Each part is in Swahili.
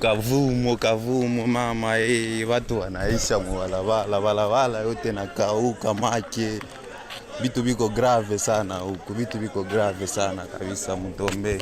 Kavumo mama, watu wanaisha balabala yote na kauka make. Vitu viko grave sana huku, vitu viko grave sana kabisa, mtombe.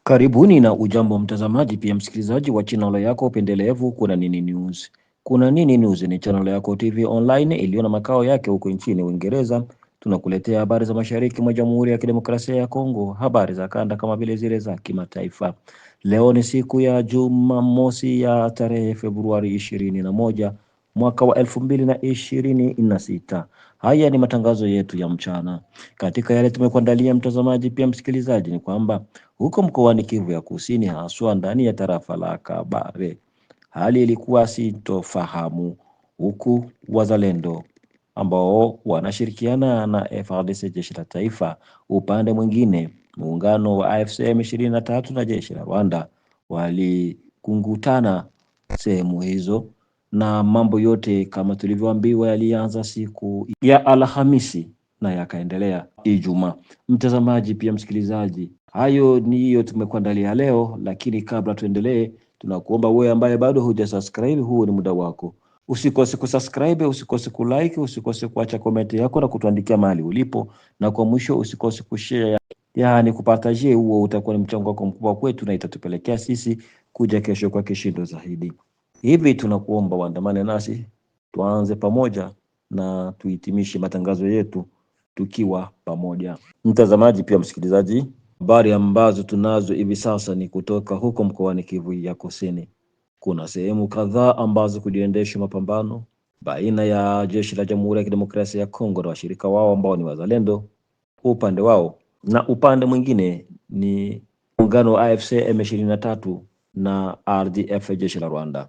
Karibuni na ujambo mtazamaji, pia msikilizaji wa channel yako upendelevu Kuna Nini News. Kuna Nini News ni channel yako TV online iliyo na makao yake huko nchini Uingereza. Tunakuletea habari za mashariki mwa Jamhuri ya Kidemokrasia ya Kongo, habari za kanda kama vile zile za kimataifa. Leo ni siku ya Jumamosi ya tarehe Februari 21 mwaka wa 2026. Haya ni matangazo yetu ya mchana. Katika yale tumekuandalia mtazamaji, pia msikilizaji, ni kwamba huko mkoani Kivu ya Kusini, haswa ndani ya tarafa la Kabare, hali ilikuwa sintofahamu, huku wazalendo ambao wanashirikiana na FARDC, jeshi la taifa, upande mwingine muungano wa AFC M23 na jeshi la Rwanda walikungutana sehemu hizo, na mambo yote kama tulivyoambiwa yalianza siku ya Alhamisi na yakaendelea Ijumaa. Mtazamaji pia msikilizaji, hayo ndiyo tumekuandalia leo, lakini kabla tuendelee, tunakuomba wewe ambaye bado hujasubscribe, huu ni muda wako. Usikose kusubscribe, usikose kulike, usikose kuacha comment yako na kutuandikia mahali ulipo, na kwa mwisho usikose kushare, yani kupartaje. Huo utakuwa ni mchango wako mkubwa kwetu na itatupelekea sisi kuja kesho kwa kishindo zaidi. Hivi tunakuomba waandamane nasi, tuanze pamoja na tuhitimishe matangazo yetu tukiwa pamoja. Mtazamaji pia msikilizaji, habari ambazo tunazo hivi sasa ni kutoka huko mkoani Kivu ya Kusini. Kuna sehemu kadhaa ambazo kuliendeshwa mapambano baina ya jeshi la Jamhuri ya Kidemokrasia ya Kongo na washirika wao ambao ni wazalendo upande wao, na upande mwingine ni muungano wa AFC M23 na RDF, jeshi la Rwanda.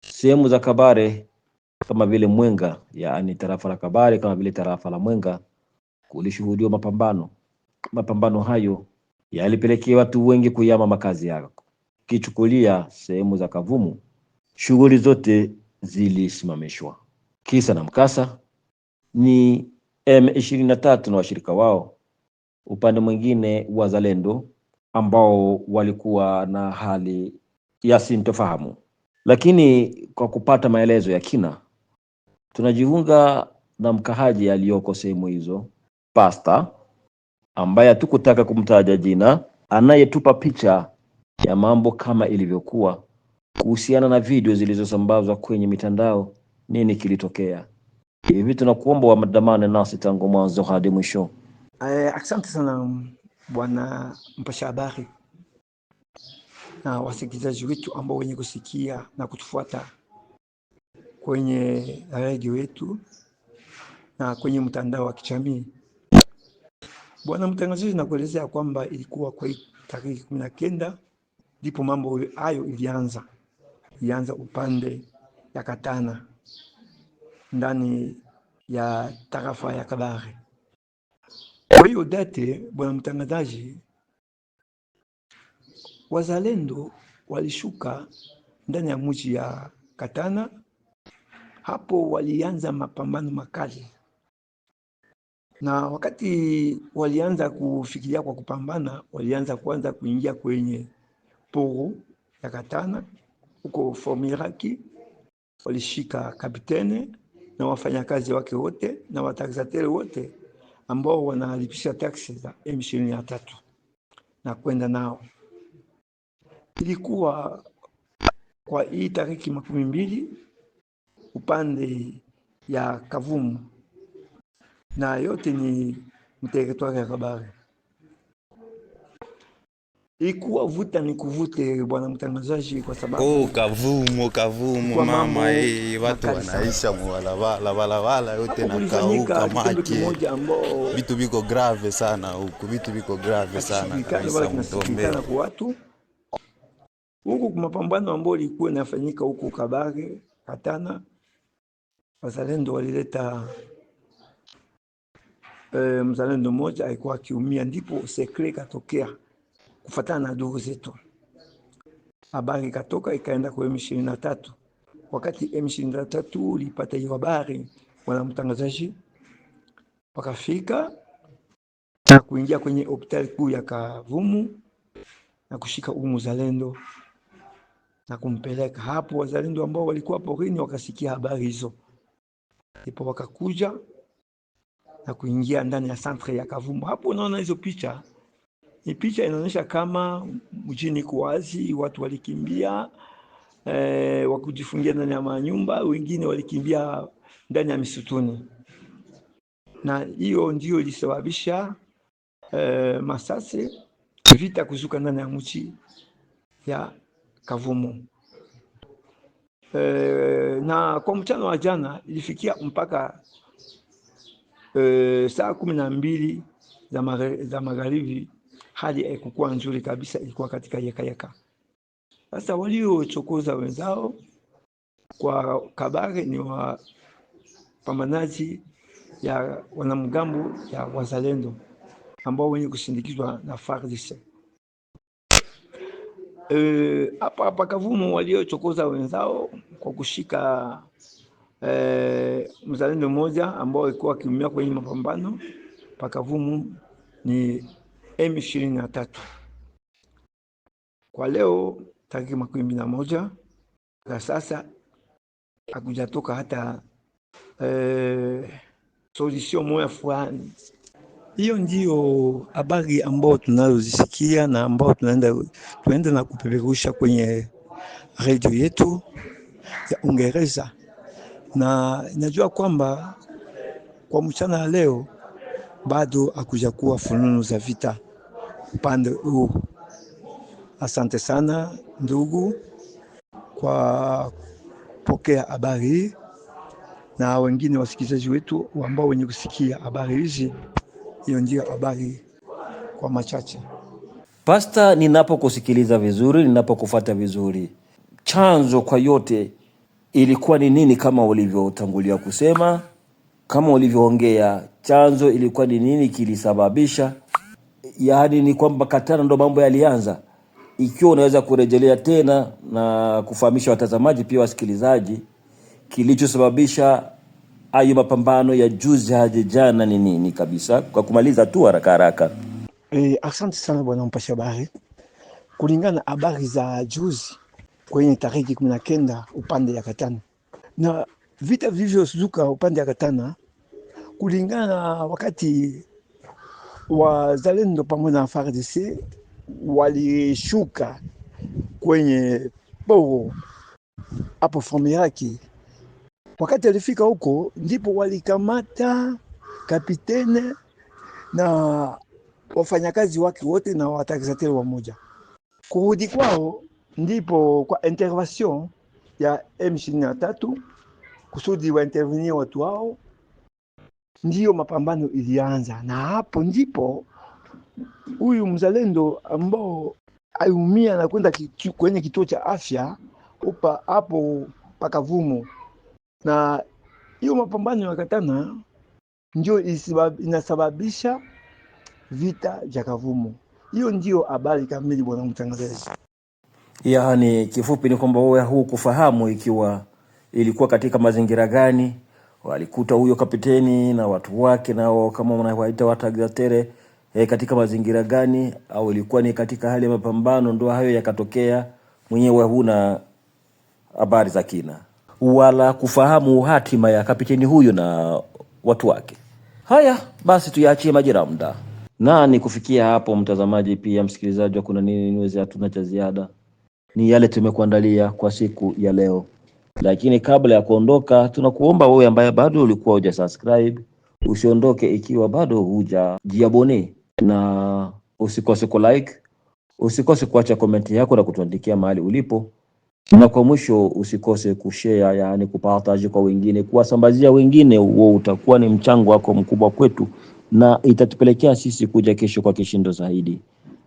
Sehemu za Kabare kama vile Mwenga, yaani tarafa la Kabare kama vile tarafa la Mwenga, kulishuhudiwa mapambano hayo yalipelekea watu wengi kuyama makazi yao. Kichukulia sehemu za Kavumu, shughuli zote zilisimamishwa. Kisa na mkasa ni M23 na washirika wao, upande mwingine wazalendo ambao walikuwa na hali ya sintofahamu. Lakini kwa kupata maelezo ya kina, tunajiunga na mkahaji aliyoko sehemu hizo, Pasta ambaye hatukutaka kumtaja jina, anayetupa picha ya mambo kama ilivyokuwa kuhusiana na video zilizosambazwa kwenye mitandao. Nini kilitokea? Hivi tunakuomba waandamane nasi tangu mwanzo hadi mwisho. Asante sana bwana mpasha habari na wasikilizaji wetu ambao wenye kusikia na kutufuata kwenye radio yetu na kwenye mtandao wa kijamii. Bwana mtangazaji, nakuelezea kwamba ilikuwa kwa tarehe 19 ndipo mambo hayo ilianza upande ya Katana ndani ya tarafa ya Kabare. Kwa hiyo date, bwana mtangazaji, wazalendo walishuka ndani ya mji ya Katana. Hapo walianza mapambano makali, na wakati walianza kufikiria kwa kupambana, walianza kwanza kuingia kwenye poro ya Katana huko Formiraki. Walishika kapitene na wafanyakazi wake wote na wataxateri wote ambao wanalipisha taksi za M23 na kwenda nao. Ilikuwa kwa hii tariki 12 upande ya Kavumu, na yote ni mteritwari ya Kabare. Ilikuwa vuta ni kuvute, bwana mtangazaji, kwa sababu Kavumo mama, watu wanaisha balabala yote na kauka make. Vitu viko grave sana huku, vitu viko grave sana kabisa, mtombe. Kwa watu huku kumapambano ambao ilikuwa inafanyika huku Kabare Katana, wazalendo walileta mzalendo mmoja alikuwa akiumia, ndipo sekre katokea kufatana na ndugu zetu. Habari katoka ikaenda kwa M23. Wakati M23 ulipata hiyo habari, wana mtangazaji, wakafika na kuingia kwenye hospitali kuu ya Kavumu na kushika mzalendo na kumpeleka hapo. Wazalendo ambao walikuwa porini wakasikia habari hizo, ndipo wakakuja na kuingia ndani ya centre ya Kavumu. Hapo unaona hizo picha, ni picha inaonyesha kama mjini kuwazi, watu walikimbia wakujifungia ndani ya manyumba, wengine walikimbia ndani ya misutuni, na hiyo ndio ilisababisha masasi, vita kuzuka ndani ya mji ya Kavumu. Na kwa mchana wa jana ilifikia mpaka saa 12 za magharibi, hali haikuwa nzuri kabisa, ilikuwa katika yeka. Sasa waliochokoza wenzao kwa Kabare ni wapambanaji ya wanamgambo ya wazalendo ambao wenye kusindikizwa na FARDC. Hapa Kavumu waliochokoza wenzao kwa kushika mzalendo mmoja ambao alikuwa akiumia kwenye mapambano pa Kavumu ni M23. Kwa leo tariki 21 na sasa hakujatoka hata solution moja fulani. Hiyo ndio habari ambao tunazosikia na ambao tunaenda na kupeperusha kwenye radio yetu ya Uingereza, na najua kwamba kwa mchana leo bado hakujakuwa fununu za vita upande huu. Asante sana ndugu kwa pokea habari, na wengine wasikilizaji wetu ambao wenye kusikia habari hizi. Hiyo ndio habari kwa machache. Pasta, ninapokusikiliza vizuri, ninapokufuata vizuri, chanzo kwa yote ilikuwa ni nini? Kama ulivyotangulia kusema, kama ulivyoongea, chanzo ilikuwa ni nini kilisababisha? Yaani ni kwamba Katana ndo mambo yalianza. Ikiwa unaweza kurejelea tena na kufahamisha watazamaji pia wasikilizaji kilichosababisha hayo mapambano ya juzi hadi jana ni nini kabisa, kwa kumaliza tu haraka. Asante sana bwana mpasha habari. Kulingana na habari za juzi kwenye tariki 19 upande ya Katana na vita vilivyozuka upande ya Katana, kulingana na wakati wazalendo pamoja na FARDC walishuka kwenye poro hapo Fomiraki. Wakati alifika huko ndipo walikamata kapitene na wafanyakazi wake wote na watakizateri wamoja. Kurudi kwao ndipo kwa intervention ya M23 kusudi wa intervenir watu wao, ndio mapambano ilianza, na hapo ndipo huyu mzalendo ambao aliumia na kwenda kwenye kituo cha afya hapo Pakavumu. Na hiyo mapambano ya Katana ndio inasababisha vita vya Kavumu. Hiyo ndio habari kamili bwana mtangazaji. Yaani kifupi ni kwamba wewe hukufahamu ikiwa ilikuwa katika mazingira gani, walikuta huyo kapiteni na watu wake nao kama wanawaita Watagatere katika mazingira gani, au ilikuwa ni katika hali ya mapambano ndio hayo yakatokea. Mwenyewe huna habari za kina wala kufahamu hatima ya kapiteni huyo na watu wake. Haya basi tuyaachie majira muda. Na ni kufikia hapo mtazamaji pia msikilizaji wa Kuna Nini News, hatuna cha ziada. Ni yale tumekuandalia kwa siku ya leo. Lakini kabla ya kuondoka, tunakuomba wewe ambaye bado ulikuwa hujasubscribe usiondoke ikiwa bado hujajiabone, na usikose ku like, usikose kuacha comment yako na kutuandikia mahali ulipo, na kwa mwisho usikose kushare, yani kupartage kwa wengine, kuwasambazia wengine. Huo utakuwa ni mchango wako mkubwa kwetu na itatupelekea sisi kuja kesho kwa kishindo zaidi.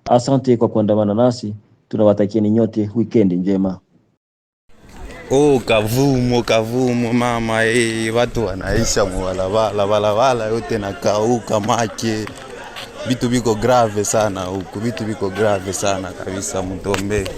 Asante kwa kuandamana nasi, tunawatakieni nyote weekend njema. Kavumu mama, watu wanaisha mwala yote na kauka make. Vitu biko grave sana huku, vitu biko grave sana kabisa, mtombe.